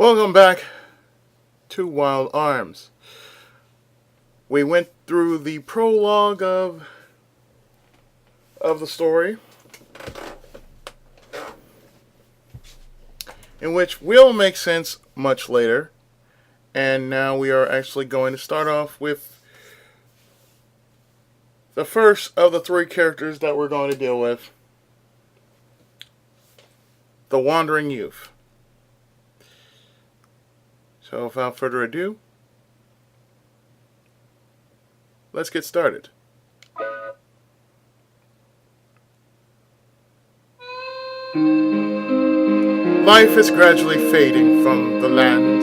Welcome back to Wild Arms. We went through the prologue of the story, in which will make sense much later, and now we are actually going to start off with the first of the three characters that we're going to deal with, the Wandering Youth. So without further ado, let's get started. Life is gradually fading from the land.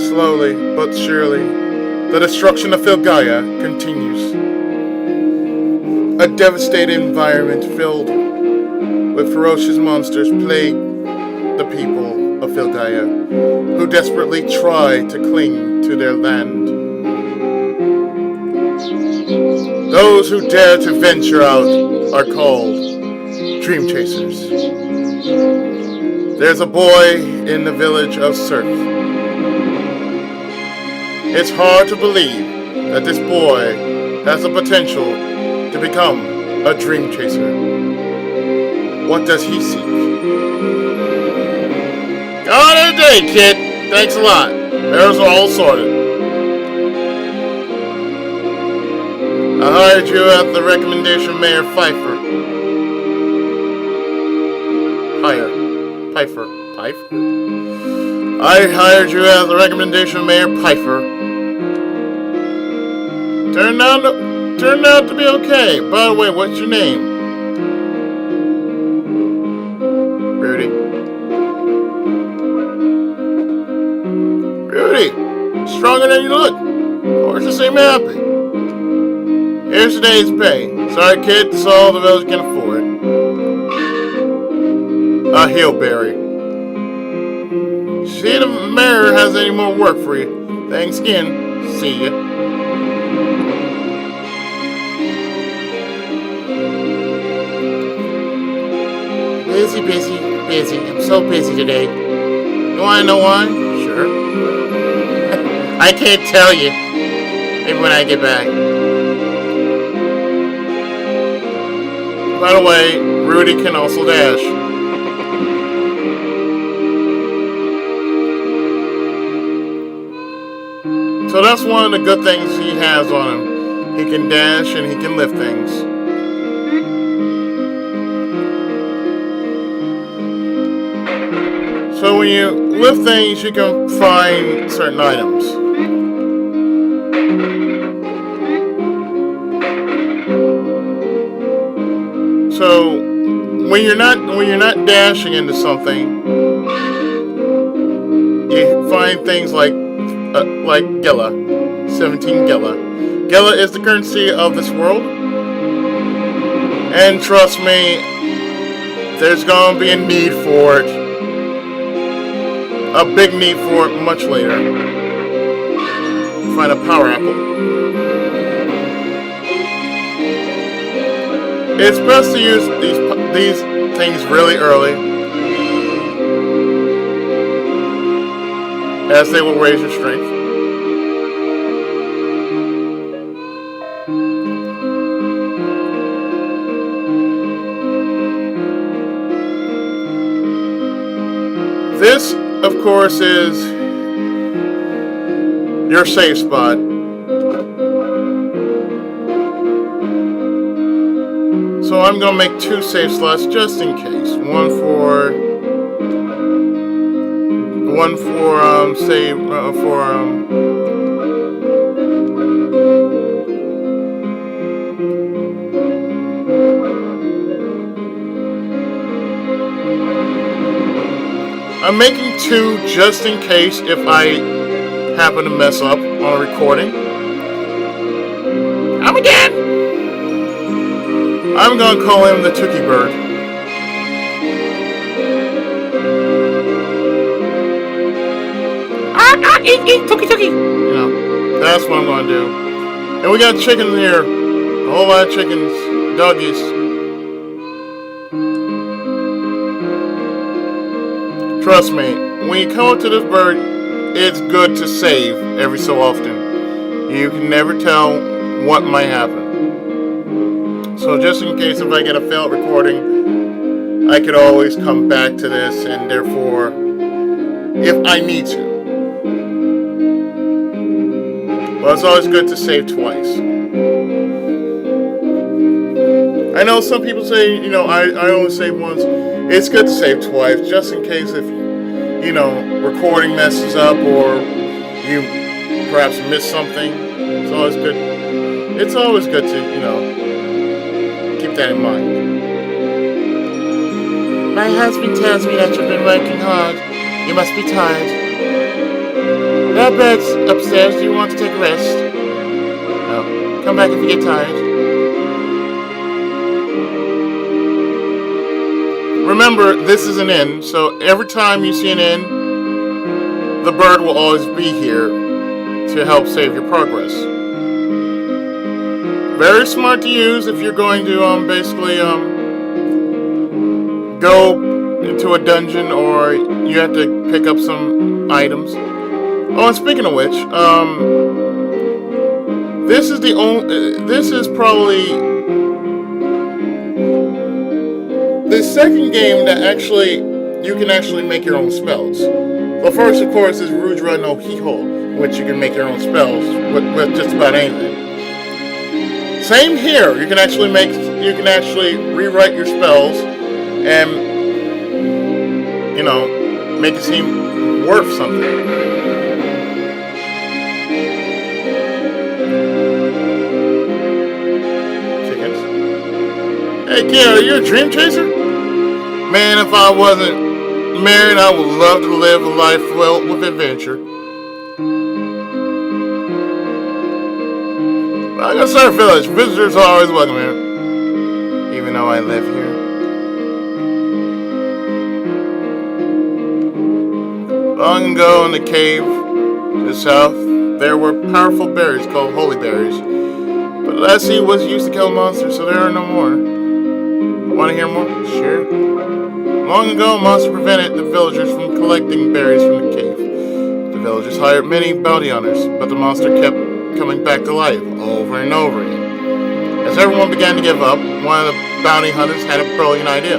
Slowly but surely, the destruction of Filgaia continues. A devastated environment filled with ferocious monsters plague the people of Filgaia, who desperately try to cling to their land. Those who dare to venture out are called dream chasers. There's a boy in the village of Surf. It's hard to believe that this boy has the potential to become a dream chaser. What does he seek? Got it today, kid. Thanks a lot. There's all sorted. I hired you at the recommendation of Mayor Pfeiffer. Pfeiffer. I hired you at the recommendation of Mayor Pfeiffer. Turned out to be okay. By the way, what's your name? Rudy. Stronger than you look. Horses seem happy. Here's today's pay. Sorry, kid, that's all the village can afford. A hillberry. See if the mayor has any more work for you. Thanks again. See ya. Busy. I'm so busy today. You wanna know why? Sure. I can't tell you. Maybe when I get back. By the way, Rudy can also dash. So that's one of the good things he has on him. He can dash and he can lift things. So when you lift things, you can find certain items. So when you're not dashing into something, you find things like Gilla, 17 Gilla. Gilla is the currency of this world, and trust me, there's gonna be a need for it. A big need for it much later. Find a power apple. It's best to use these things really early, as they will raise your strength. This, of course, is your safe spot. So I'm going to make 2 save slots just in case. One for I'm making 2 just in case if I happen to mess up on a recording. I'm again! I'm gonna call him the Tookie Bird. Eat, Tookie. You know, that's what I'm gonna do. And we got chickens here. A whole lot of chickens. Doggies. Trust me, when you come up to this bird, it's good to save every so often. You can never tell what might happen. So just in case if I get a failed recording, I could always come back to this, and therefore, if I need to. Well, it's always good to save twice. I know some people say, I only save once. It's good to save twice, just in case if, recording messes up or you perhaps miss something. It's always good. It's always good to, keep that in mind. My husband tells me that you've been working hard. You must be tired. That bed's upstairs. Do you want to take a rest? No. Come back if you get tired. Remember, this is an inn, so every time you see an inn, the bird will always be here to help save your progress. Very smart to use if you're going to basically go into a dungeon or you have to pick up some items. Oh, and speaking of which, this is probably the second game that you can actually make your own spells. The first, of course, is Rudy Roughknight, which you can make your own spells with just about anything. Same here. You can actually rewrite your spells and make it seem worth something. Chickens. Hey kid, are you a dream chaser? Man, if I wasn't married, I would love to live a life filled with adventure. Like a surf village, visitors are always welcome here. Even though I live here. Long ago in the cave to the south, there were powerful berries called holy berries. But Lassie was used to kill monsters, so there are no more. Want to hear more? Sure. Long ago, a monster prevented the villagers from collecting berries from the cave. The villagers hired many bounty hunters, but the monster kept coming back to life over and over again. As everyone began to give up, one of the bounty hunters had a brilliant idea.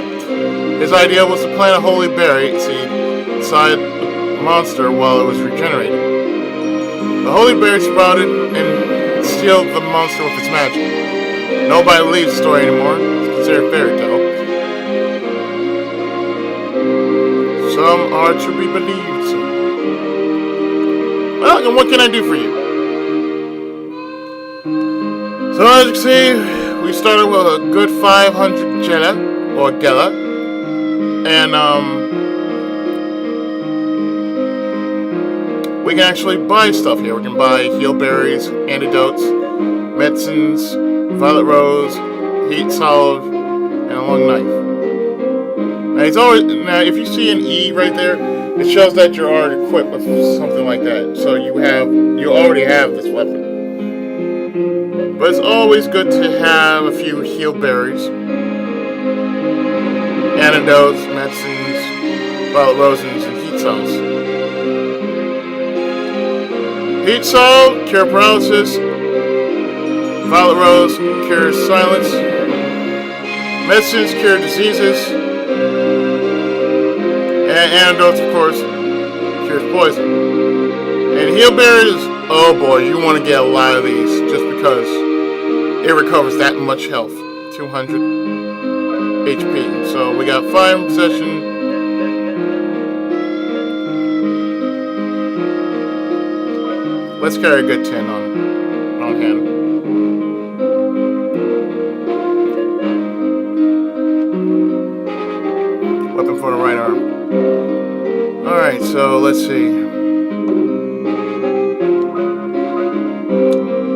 His idea was to plant a holy berry seed inside the monster while it was regenerating. The holy berry sprouted and sealed the monster with its magic. Nobody believes the story anymore. It's considered a fairy tale. Some are to be believed. Well, and what can I do for you? So as you can see, we started with a good 500 Gela, or Gela, and we can actually buy stuff here. We can buy heal berries, antidotes, medicines, violet rose, heat salve, and a long knife. Now if you see an E right there, it shows that you're already equipped with something like that. So you already have this weapon. But it's always good to have a few heal berries, antidotes, medicines, violet roses, and heat salves. Heat salve, cure paralysis. Violet rose, cures silence. Medicines, cure diseases. And antidotes, of course, cures poison. And heal berries, oh boy, you want to get a lot of these just because it recovers that much health. 200 HP. So we got 5 in possession. Let's carry a good 10 on hand. Weapon for the right arm. Alright, so let's see.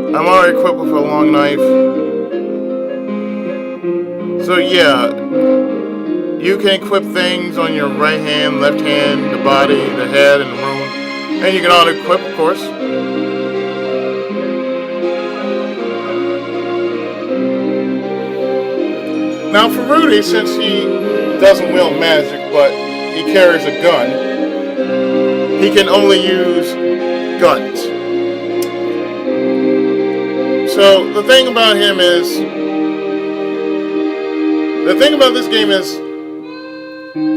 I'm already equipped with a long knife. So yeah, you can equip things on your right hand, left hand, the body, the head, and the room. And you can auto-equip, of course. Now for Rudy, since he doesn't wield magic, but he carries a gun, he can only use guns. So the thing about this game is,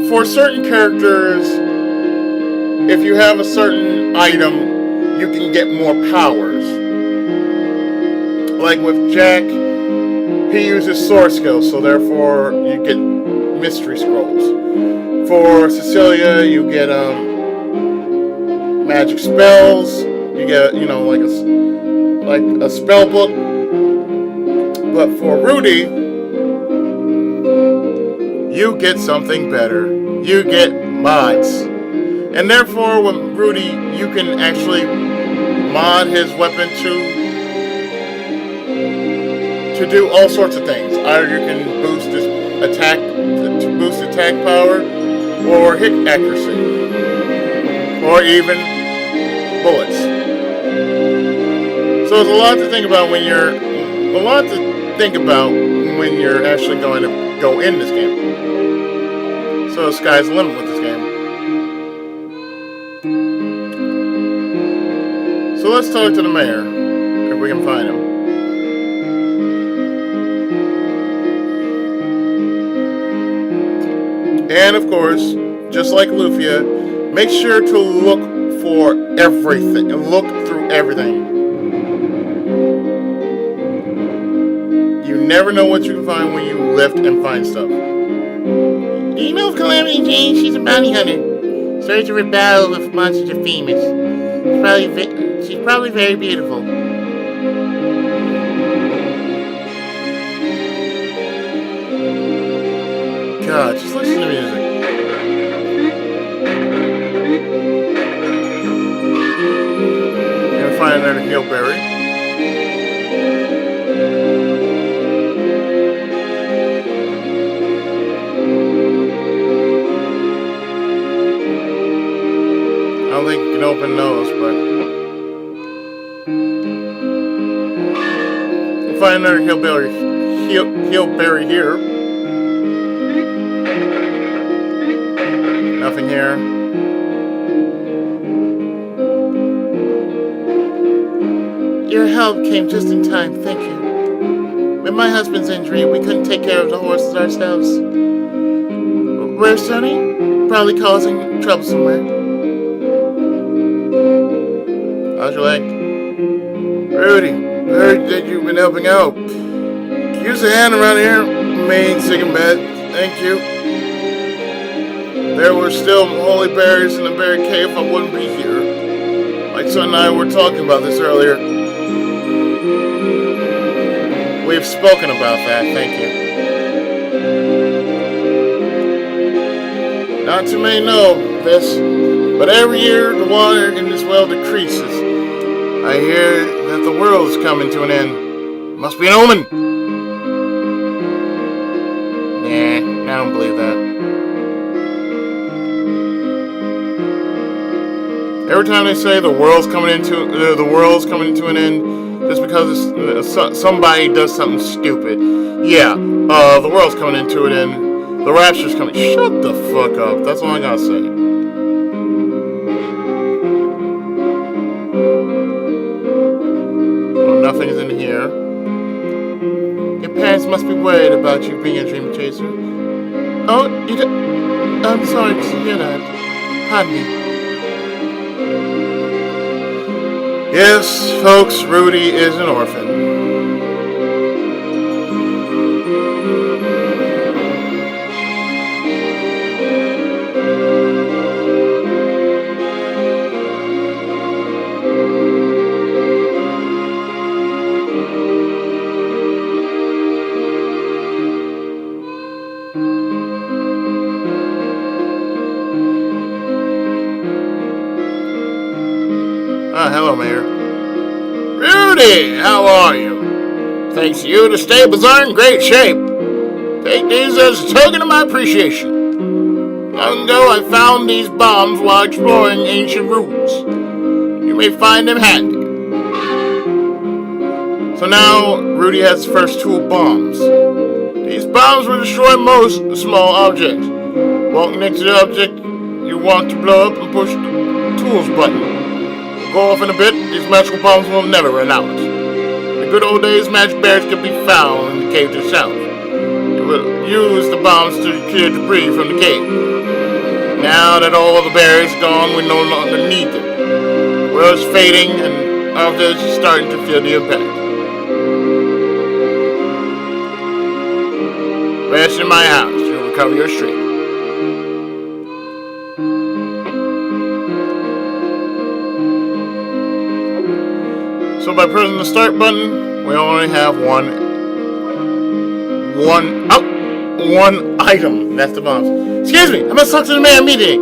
for certain characters, if you have a certain item, you can get more powers. Like with Jack, he uses sword skills, so therefore you get mystery scrolls. For Cecilia, you get magic spells. You get like a spell book. But for Rudy, you get something better. You get mods. And therefore, with Rudy, you can actually mod his weapon to do all sorts of things. Either you can boost his attack power, or hit accuracy, or even bullets. So there's a lot to think about when you're actually going to go in this game. So the sky's the limit with this game. So let's talk to the mayor, if we can find him. And of course, just like Lufia, make sure to look for everything and look through everything. You never know what you can find when you lift and find stuff. Do you know of Calamity Jane? She's a bounty hunter. Serves to rebel with monsters are famous. She's probably very beautiful. God, just listen to the music. Gonna find another hillberry. I don't think you can open those, but we'll find another hillberry here. Nothing here. Your help came just in time, thank you. With my husband's injury, we couldn't take care of the horses ourselves. Where's Sonny? Probably causing trouble somewhere. How's your leg? Rudy, I heard that you've been helping out. Use a hand around here. Main sick in bed. Thank you. There were still holy berries in the berry cave. I wouldn't be here. My son and I were talking about this earlier. We've spoken about that, thank you. Not too many know this, but every year the water in this well decreases. I hear that the world is coming to an end. Must be an omen. Nah, I don't believe that. Every time they say the world's coming into an end, just because somebody does something stupid. Yeah, the world's coming into an end. The rapture's coming. Shut the fuck up. That's all I gotta say. Oh, nothing's in here. Your parents must be worried about you being a dream chaser. Oh, I'm sorry to hear that. Pardon me. Yes, folks, Rudy is an orphan. Hello, Mayor. Rudy, how are you? Thanks to you, the stables are in great shape. Take these as a token of my appreciation. Long ago, I found these bombs while exploring ancient ruins. You may find them handy. So now, Rudy has his first 2 bombs. These bombs will destroy most small objects. Walk next to the object you want to blow up and push tools button. We'll go off in a bit. These magical bombs will never run out. In the good old days, magic berries could be found in the cave itself. You will use the bombs to clear debris from the cave. Now that all the berries are gone, we no longer need them. The world is fading, and our village is starting to feel the impact. Rest in my house. You'll recover your strength. So by pressing the start button, we only have one item. That's the bombs. Excuse me, I must talk to the mayor immediately.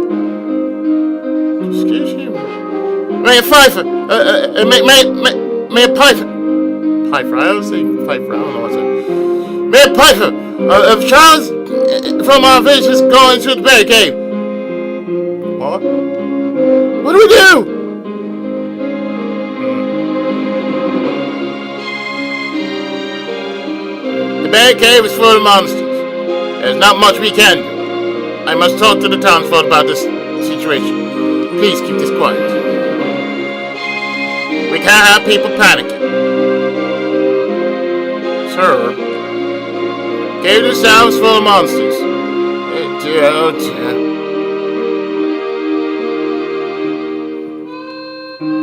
Excuse you, Mayor Pfeiffer. Mayor Pfeiffer. Pfeiffer. I always say Pfeiffer. I don't know what's it. Mayor Pfeiffer. Charles from our village is going to the berry cave. What? What do we do? The berry cave is full of monsters. There's not much we can do. I must talk to the townsfolk about this situation. Please keep this quiet. We can't have people panicking. Sir, the cave itself is full of monsters. Oh dear, oh dear.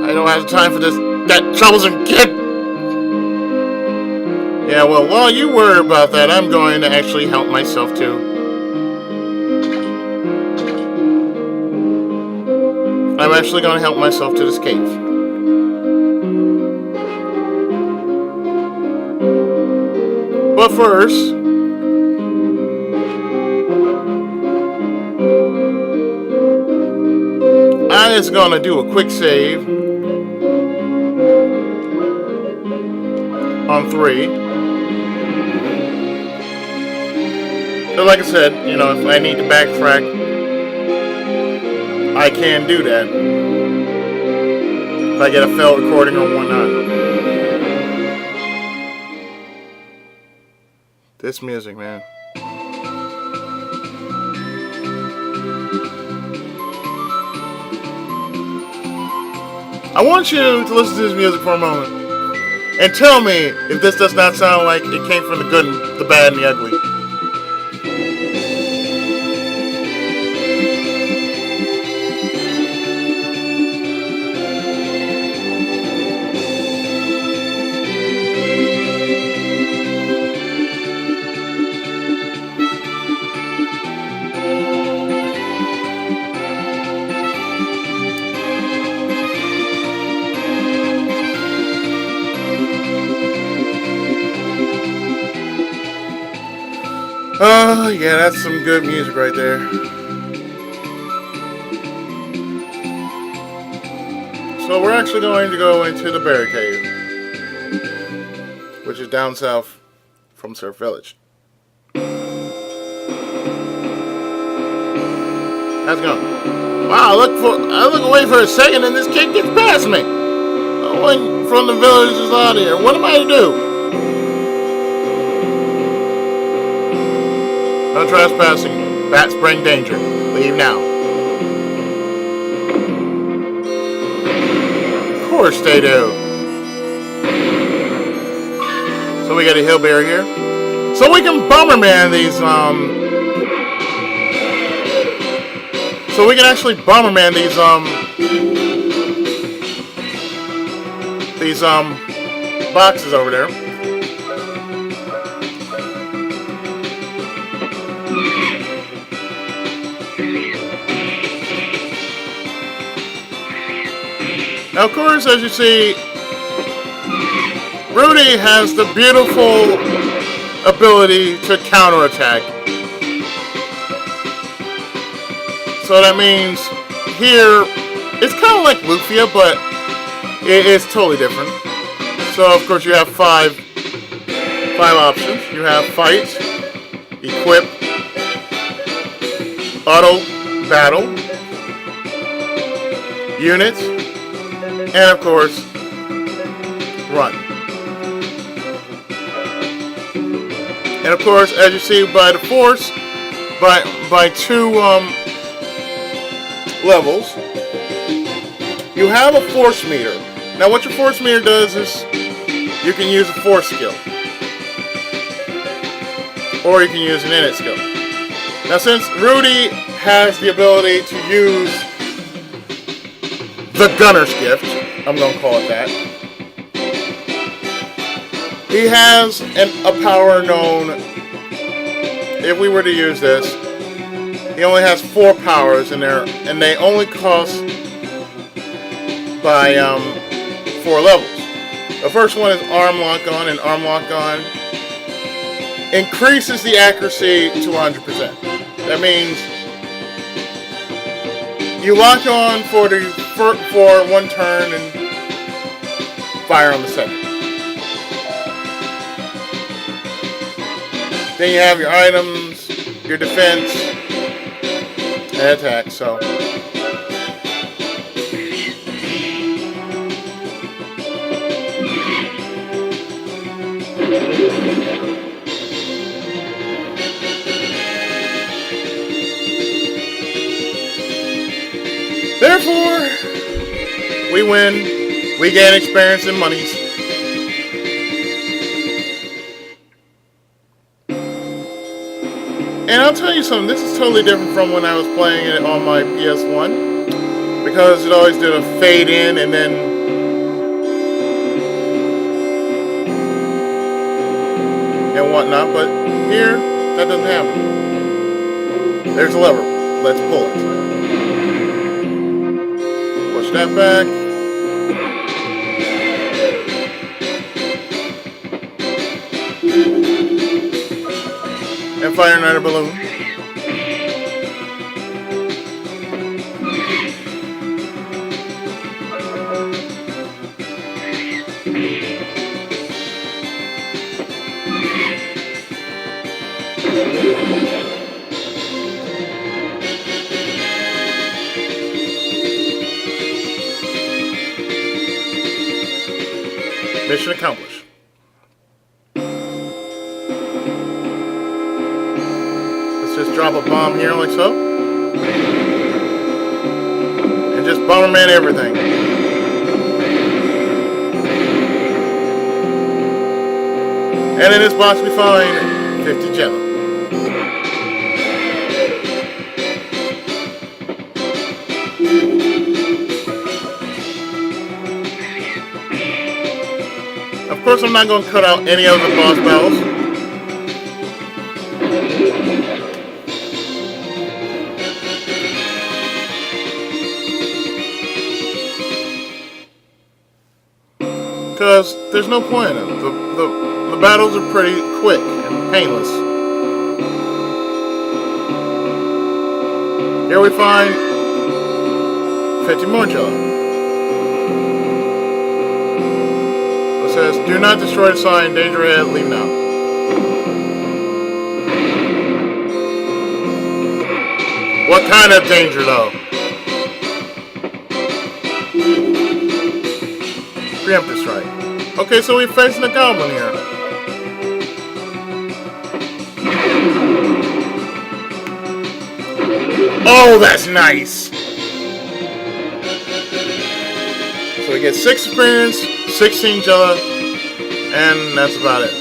I don't have time for this. That troublesome kid. Yeah, well, while you worry about that, I'm going to actually help myself too. I'm actually going to help myself to this cave. But first, I'm just going to do a quick save on 3. So like I said, if I need to backtrack, I can do that. If I get a failed recording or whatnot. This music, man. I want you to listen to this music for a moment and tell me if this does not sound like it came from the good, the bad, and the ugly. Oh, yeah, that's some good music right there. So we're actually going to go into the berry cave, which is down south from Surf Village. How's it going? Wow, I look away for a second and this kid gets past me. No one from the village is out here. What am I to do? No trespassing. Bats bring danger. Leave now. Of course they do. So we got a hillberry here. So we can bomberman these, So we can actually bomberman these boxes over there. Now, of course, as you see, Rudy has the beautiful ability to counterattack. So that means here, it's kind of like Lufia, but it is totally different. So, of course, you have five options. You have fight, equip, auto battle, unit, and of course, run. And of course, as you see by the force, by two levels, You have a force meter. Now what your force meter does is you can use a force skill. Or you can use an innate skill. Now since Rudy has the ability to use the Gunner's Gift, I'm going to call it that, he has a power known, if we were to use this, he only has 4 powers in there, and they only cost by 4 levels. The first one is Arm Lock On, and Arm Lock On increases the accuracy to 100%. That means you lock on for 1 turn and fire on the second. Then you have your items, your defense, and attack. So therefore, we win, we gain experience and monies. And I'll tell you something, this is totally different from when I was playing it on my PS1, because it always did a fade in and then and whatnot, but here, that doesn't happen. There's a lever, let's pull it. Push that back. And fire another balloon. Mission accomplished. Just drop a bomb here like so. And just Bomberman everything. And in this box we find 50 jello. Of course I'm not going to cut out any other boss battles. Because there's no point in it. The battles are pretty quick and painless. Here we find 50 more jello. It says, do not destroy the sign, danger ahead, leave now. What kind of danger though? Preemptive strike. Okay, so we're facing a goblin here. Oh, that's nice! So we get 6 experience, 16 jello, and that's about it.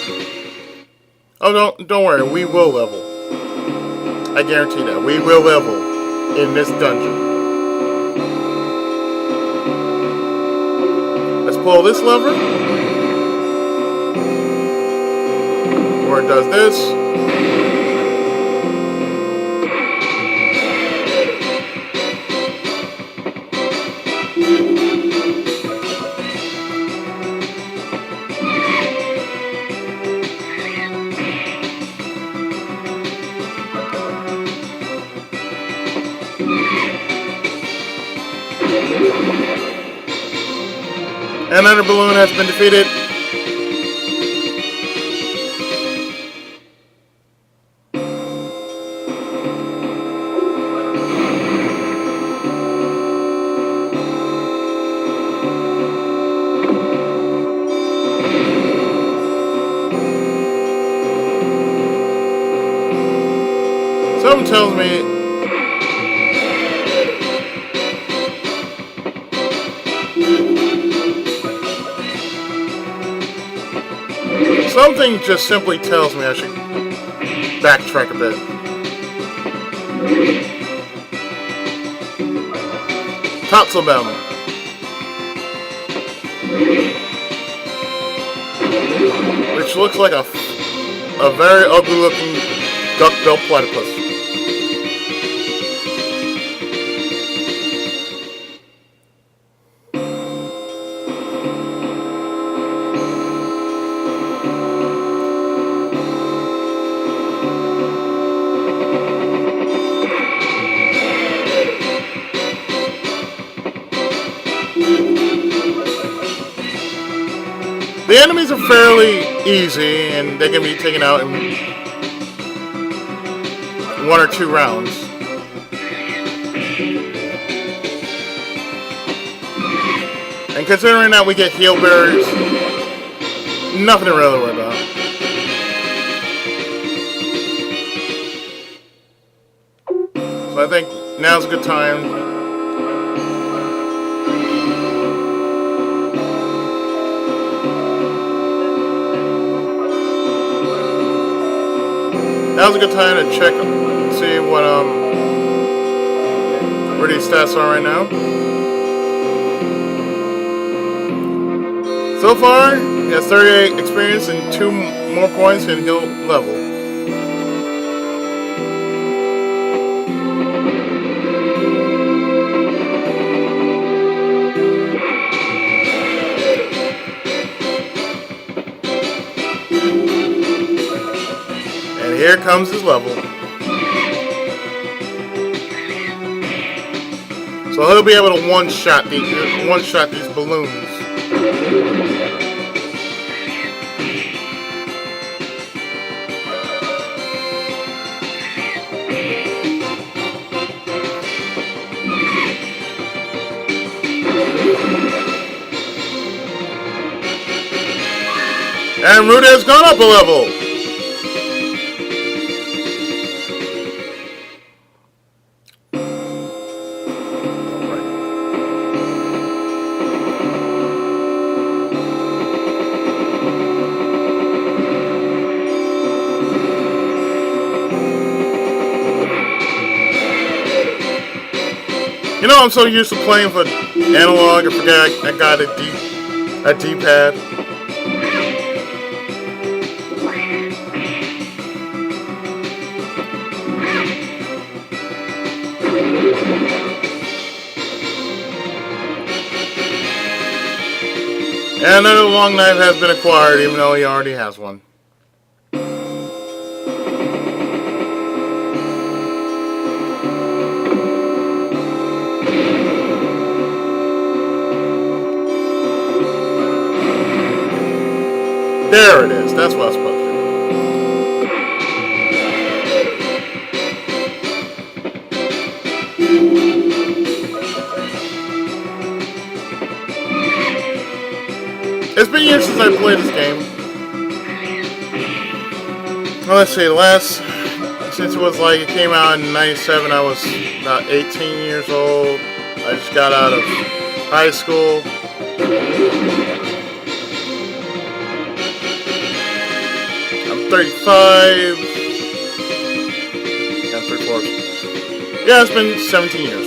Oh, don't worry, we will level. I guarantee that. We will level in this dungeon. Let's pull this lever. Or it does this. Another balloon has been defeated. Something tells me Something just simply tells me I should backtrack a bit. Tatzelbaum. Which looks like a very ugly looking duck-billed platypus. The enemies are fairly easy, and they can be taken out in 1 or 2 rounds. And considering that we get heal berries, nothing to really worry about. So I think now's a good time. Now's a good time to check and see what Rudy's stats are right now. So far, he has 38 experience and 2 more points and he'll level. Here comes his level. So he'll be able to one-shot these balloons. And Rudy has gone up a level. You know, I'm so used to playing for analog, I forget I got a D-pad. And another long knife has been acquired, even though he already has one. There it is. That's what I was supposed to do. It's been years since I played this game. Well, let's see. Since it came out in '97, I was about 18 years old. I just got out of high school. I'm 35 and 3/4. Yeah, it's been 17 years.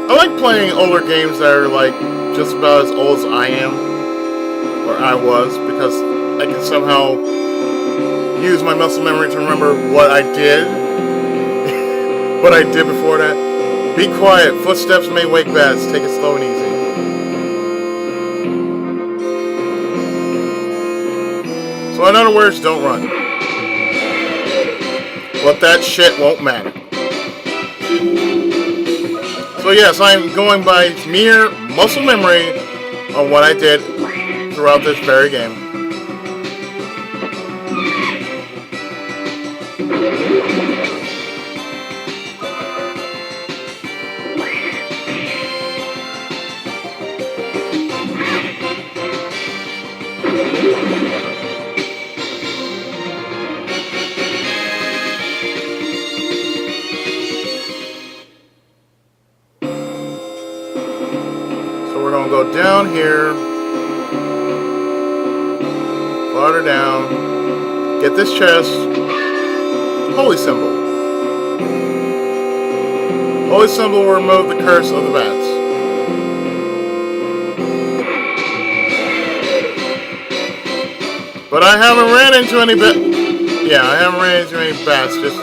I like playing older games that are like just about as old as I am, or I was, because I can somehow use my muscle memory to remember what I did, what I did before that. Be quiet. Footsteps may wake bats. Take it slow and easy. So in other words, don't run. But that shit won't matter. So yes, I'm going by mere muscle memory on what I did throughout this very game. guard her down. Get this chest. Holy symbol. Holy symbol will remove the curse of the bats. But I haven't ran into any I haven't ran into any bats. Just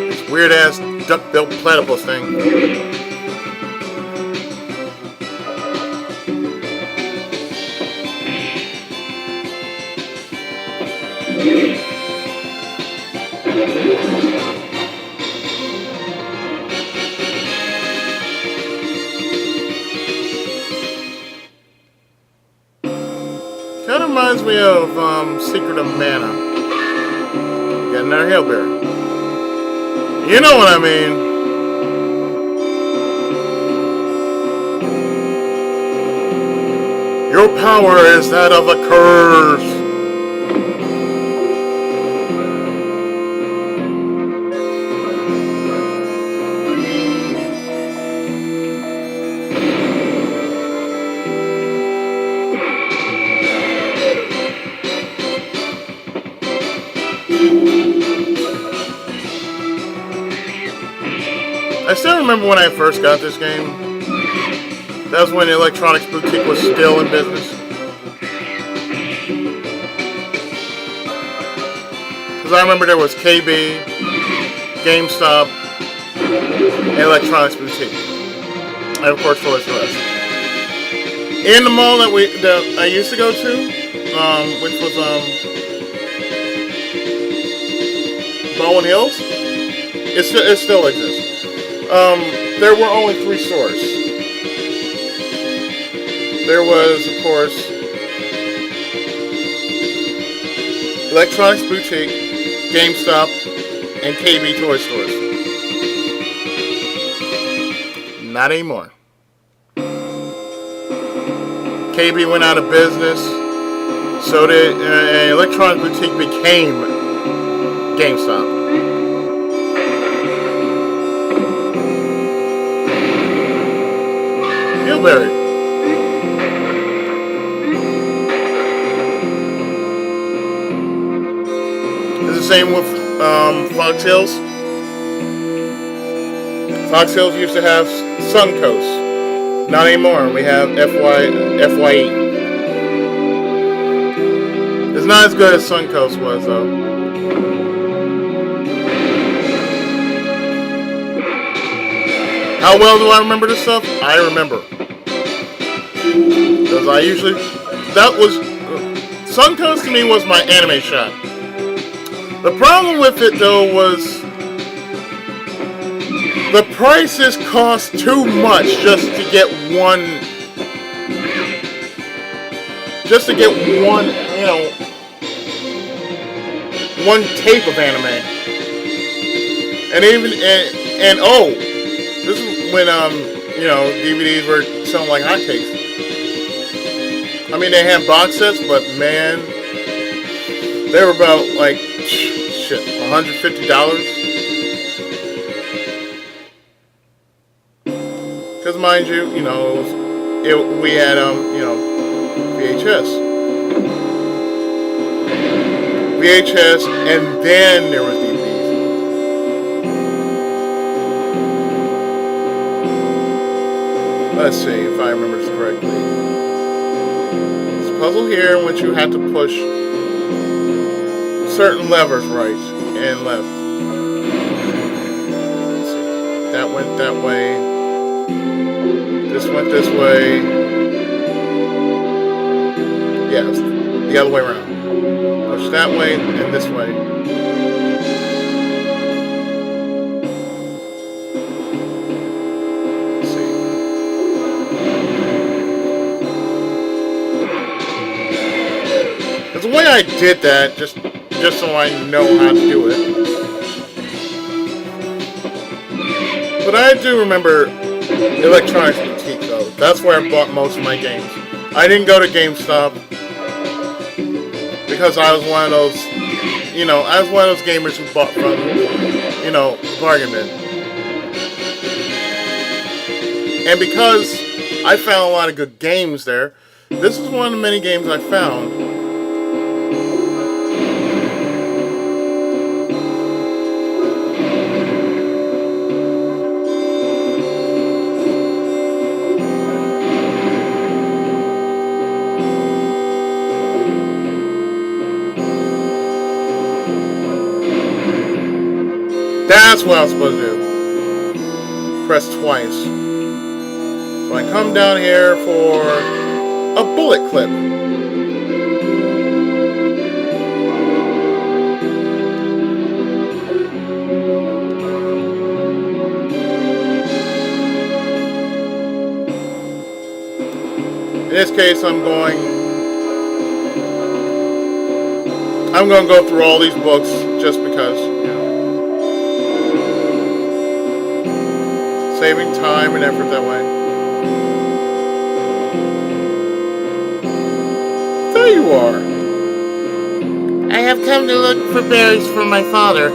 this weird ass duck-billed platypus thing. Kind of reminds me of Secret of Mana. Got another Hailberry. You know what I mean. Your power is that of a curse. I still remember when I first got this game. That was when the Electronics Boutique was still in business. Because I remember there was KB, GameStop, and Electronics Boutique. And of course Toys R Us. In the mall that I used to go to, which was Bowen Hills, it still exists. There were only 3 stores. There was, of course, Electronics Boutique, GameStop, and KB Toy Stores. Not anymore. KB went out of business, so did Electronics Boutique became GameStop. Hailberry. It's the same with Fox Hills. Fox Hills used to have Suncoast. Not anymore. We have FYE. It's not as good as Suncoast was, though. How well do I remember this stuff? I remember. Because Suncoast to me was my anime shop. The problem with it though was the prices cost too much just to get one, one tape of anime. And this is when DVDs were selling like hotcakes. I mean, they had box sets, but man, they were about like $150. Because mind you, we had VHS, and then there was DVDs. Let's see if I remember this correctly. It's a puzzle here in which you had to push certain levers right and left. Let's see. That went that way. This went this way. Yeah, it's the other way around. Push that way and this way. The way I did that, just so I know how to do it. But I do remember Electronics Boutique though. That's where I bought most of my games. I didn't go to GameStop because I was one of those, gamers who bought from, bargain bin. And because I found a lot of good games there. This is one of the many games I found. That's what I was supposed to do. Press twice. So I come down here for a bullet clip. In this case, I'm going to go through all these books just because, saving time and effort that way. There you are. I have come to look for berries for my father.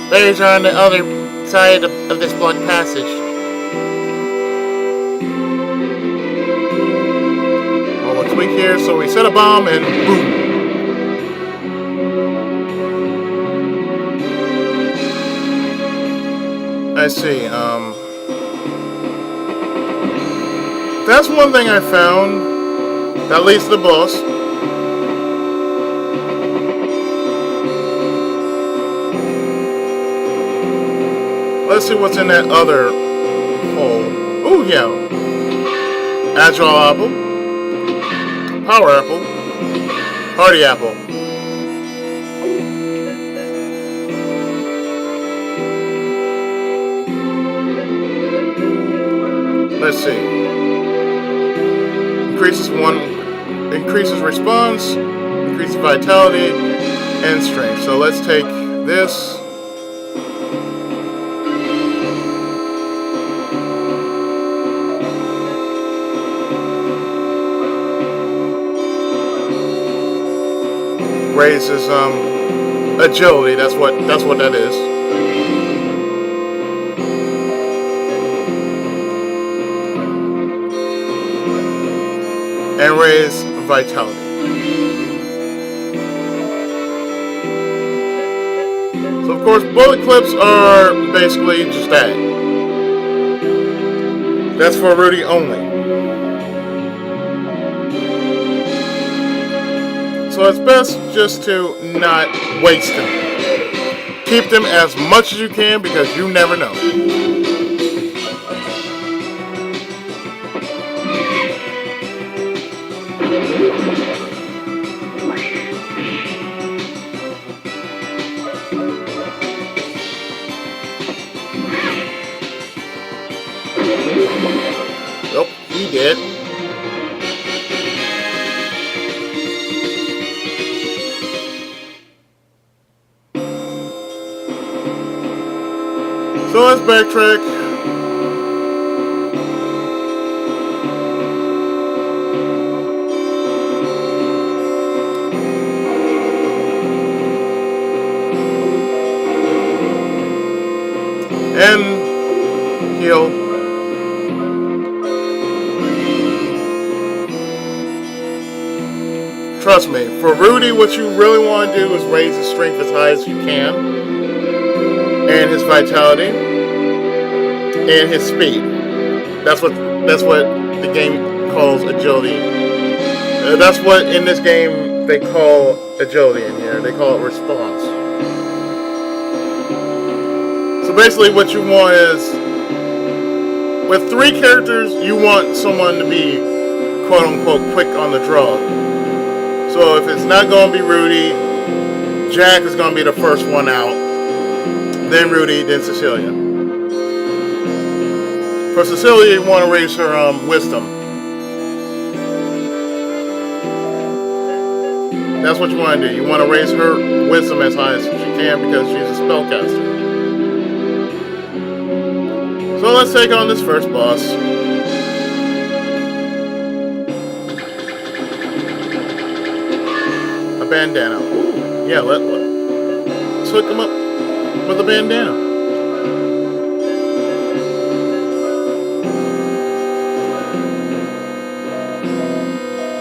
Berries are on the other side of this blocked passage. Well, let's wait here. So we set a bomb and boom. I see. That's one thing I found. That leads to the boss. Let's see what's in that other hole. Oh, yeah. Agile apple. Power apple. Party apple. Let's see. Increases response, increases vitality, and strength. So let's take this. Raises agility. That's what that is. And raise vitality. So of course, bullet clips are basically just that. That's for Rudy only. So it's best just to not waste them. Keep them as much as you can because you never know. Nope, he did. So let's backtrack. And heal. Trust me, for Rudy, what you really want to do is raise his strength as high as you can, and his vitality, and his speed. That's what the game calls agility. That's what in this game they call agility in here. They call it response. So basically, what you want is, with 3 characters, you want someone to be quote unquote quick on the draw. So if it's not going to be Rudy, Jack is going to be the first one out. Then Rudy, then Cecilia. For Cecilia, you want to raise her wisdom. That's what you want to do. You want to raise her wisdom as high as she can because she's a spellcaster. So let's take on this first boss. Bandana. Ooh, yeah, let's hook him up with a bandana.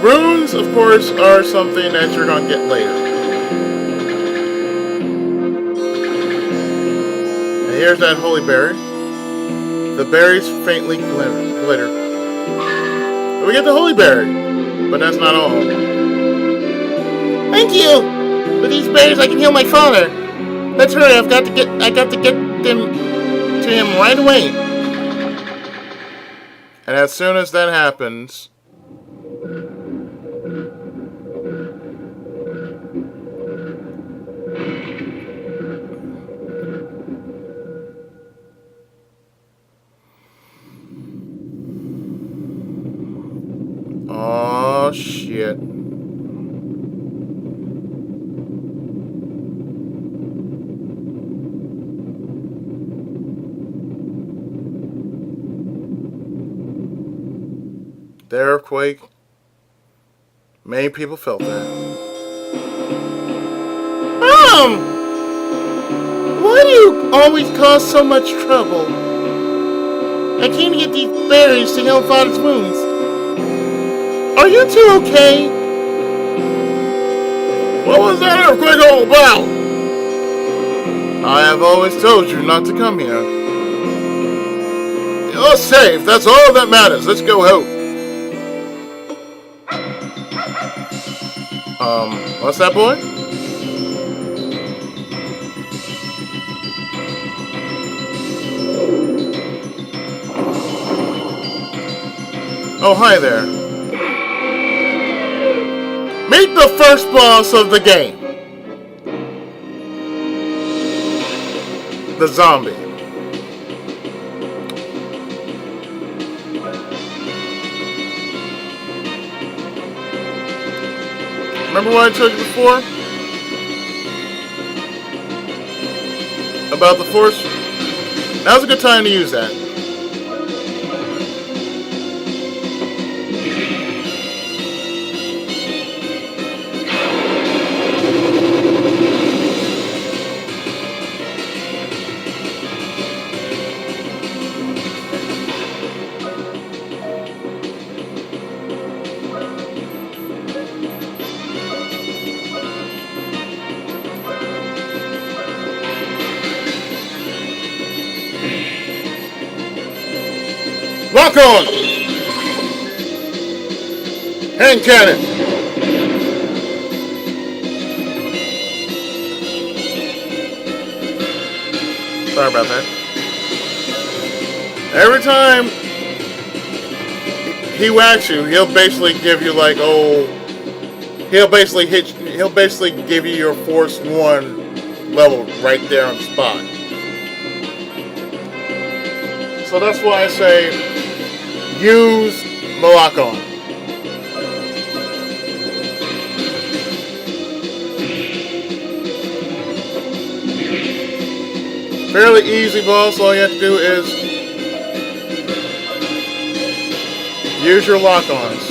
Runes, of course, are something that you're gonna get later. And here's that holy berry. The berries faintly glitter. And we get the holy berry, but that's not all. Thank you! With these berries I can heal my father. Let's hurry, I got to get them to him right away. And as soon as that happens, oh shit. The earthquake. Many people felt that. Mom! Why do you always cause so much trouble? I came to get these berries to heal Father's wounds. Are you two okay? What was that earthquake all about? I have always told you not to come here. You're safe. That's all that matters. Let's go home. What's that, boy? Oh, hi there. Meet the first boss of the game. The zombie. Remember what I told you before? About the force? Now's a good time to use that. Lock on! Hand cannon! Sorry about that. Every time he whacks you, he'll basically give you like, he'll basically give you your Force 1 level right there on the spot. So that's why I say use the lock on. Fairly easy boss. All you have to do is use your lock-ons.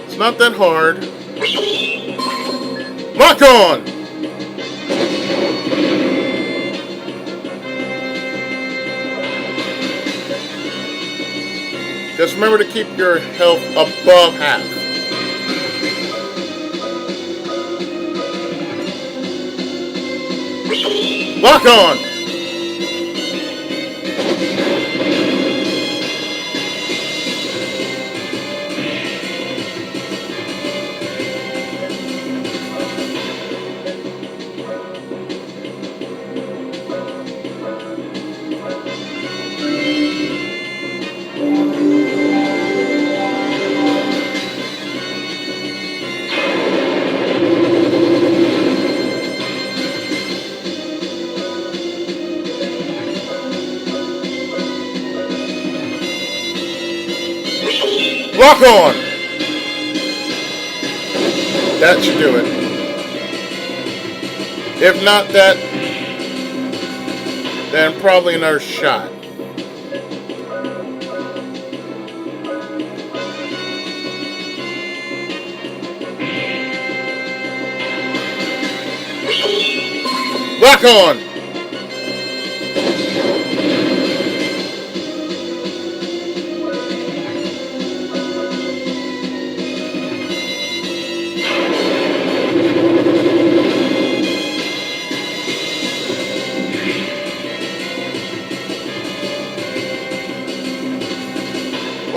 It's not that hard. Lock on! Just remember to keep your health above half. Lock on! Lock on! That should do it. If not that, then probably another shot. Lock on!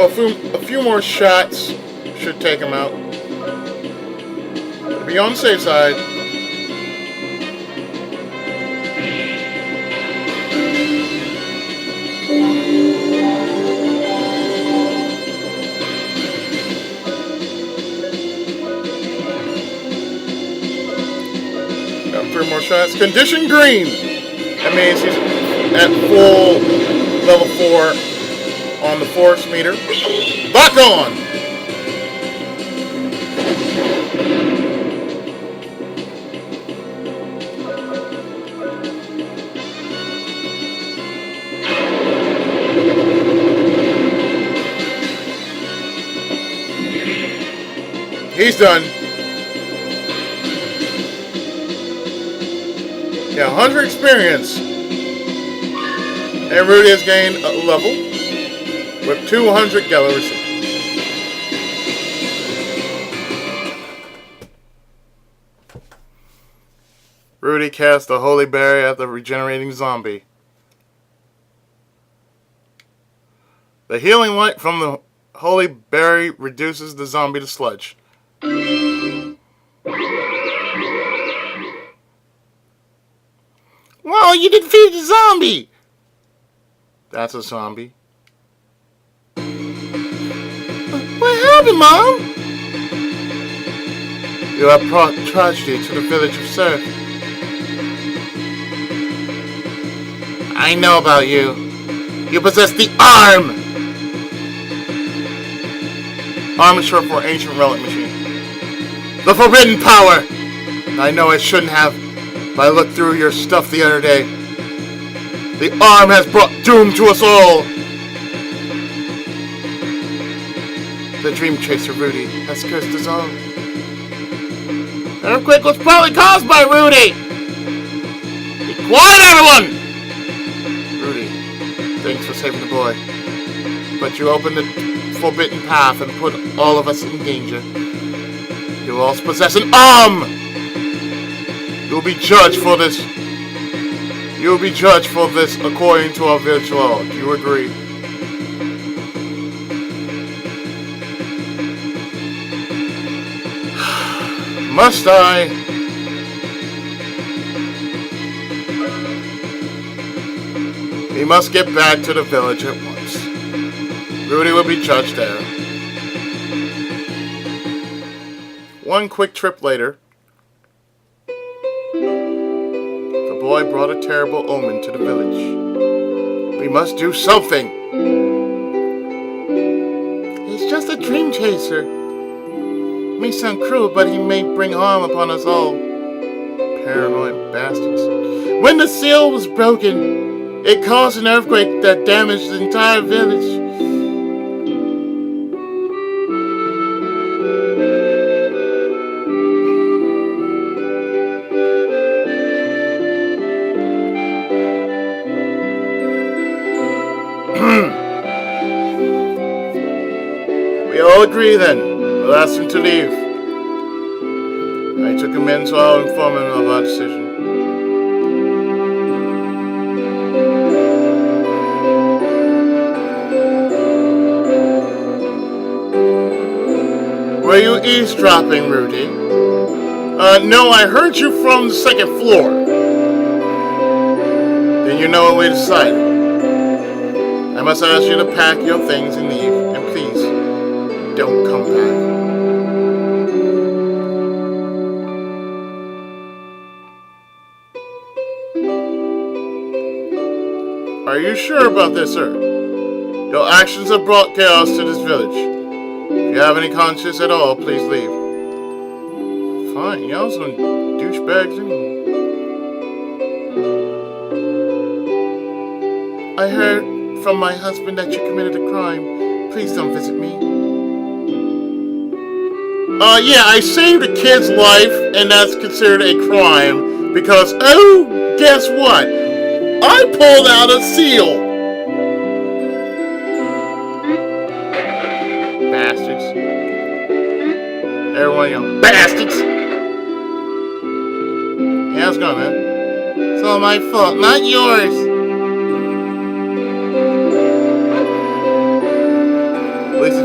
a few more shots should take him out. To be on the safe side. Got 3 more shots. Condition green. That means he's at full level 4 on the force meter. Lock on. He's done. Yeah, 100 experience. And Rudy has gained a level with 200 galleries. Rudy cast the holy berry at the regenerating zombie. The healing light from the holy berry reduces the zombie to sludge. Whoa, you defeated the zombie! That's a zombie. What happened, Mom? You have brought tragedy to the village of Surf. I know about you. You possess the arm! Arm is short for ancient relic machine. The forbidden power! I know I shouldn't have, but I looked through your stuff the other day. The arm has brought doom to us all! The dream chaser Rudy has cursed us all. The earthquake was probably caused by Rudy! Be quiet, everyone! Rudy, thanks for saving the boy. But you opened the forbidden path and put all of us in danger. You also possess an arm! You will be judged for this. You will be judged for this according to our village law. Do you agree? Must I? We must get back to the village at once. Rudy will be judged there. One quick trip later, the boy brought a terrible omen to the village. We must do something. He's just a dream chaser. May sound cruel, but he may bring harm upon us all. Paranoid bastards. When the seal was broken, it caused an earthquake that damaged the entire village. We all agree then. We'll ask him to leave. I took him in, so I'll inform him of our decision. Were you eavesdropping, Rudy? No, I heard you from the 2nd floor. Then you know what we decided. I must ask you to pack your things and leave, and please, don't come back. Are you sure about this, sir? Your actions have brought chaos to this village. If you have any conscience at all, please leave. Fine, y'all some douchebags anyway. I heard from my husband that you committed a crime. Please don't visit me. Yeah, I saved a kid's life, and that's considered a crime because, oh, guess what? I pulled out a seal. Bastards. Everyone yell, bastards. Yeah, how's it going, man? It's all my fault, not yours.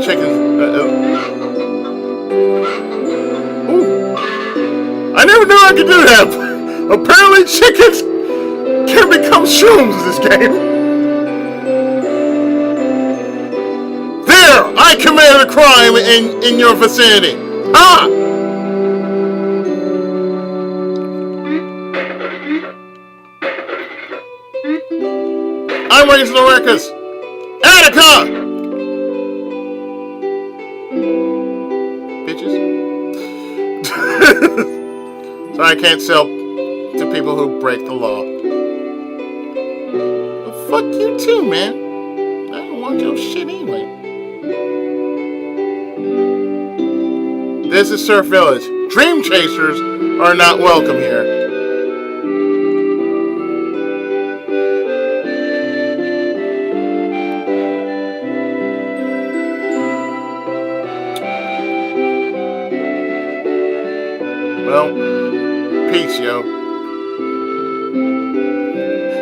chickens. Ooh. I never knew I could do that. Apparently chickens can become shrooms in this game. There! I committed a crime in your vicinity. Ha! I'm raising the ruckus. Attica! Bitches. So I can't sell to people who break the law. Well, fuck you too, man. I don't want your shit anyway. This is Surf Village. Dream chasers are not welcome here. Well, peace, yo.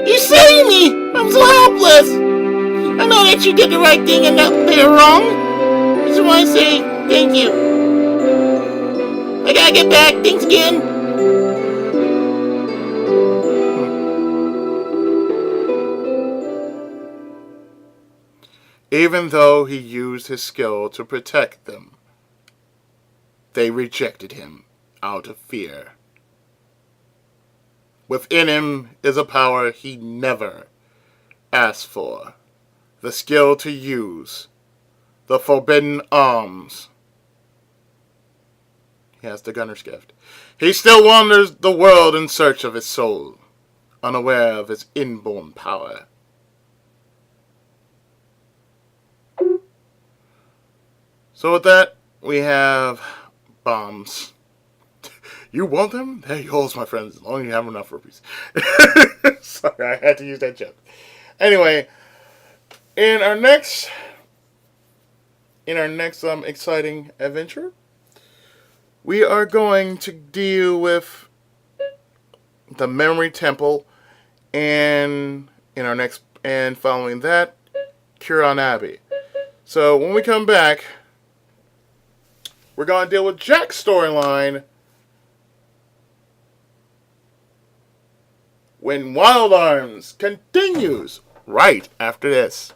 You saved me! I'm so helpless! I know that you did the right thing and that they were wrong. I just want to say thank you. I gotta get back. Thanks again. Even though he used his skill to protect them, they rejected him out of fear. Within him is a power he never asked for. The skill to use the forbidden arms. He has the gunner's gift. He still wanders the world in search of his soul, unaware of his inborn power. So with that, we have bombs. You want them? They're yours, my friends, as long as you have enough rupees. Sorry, I had to use that joke. Anyway, in our next exciting adventure, we are going to deal with the Memory Temple, and following that, Curon Abbey. So when we come back, we're going to deal with Jack's storyline when Wild Arms continues right after this.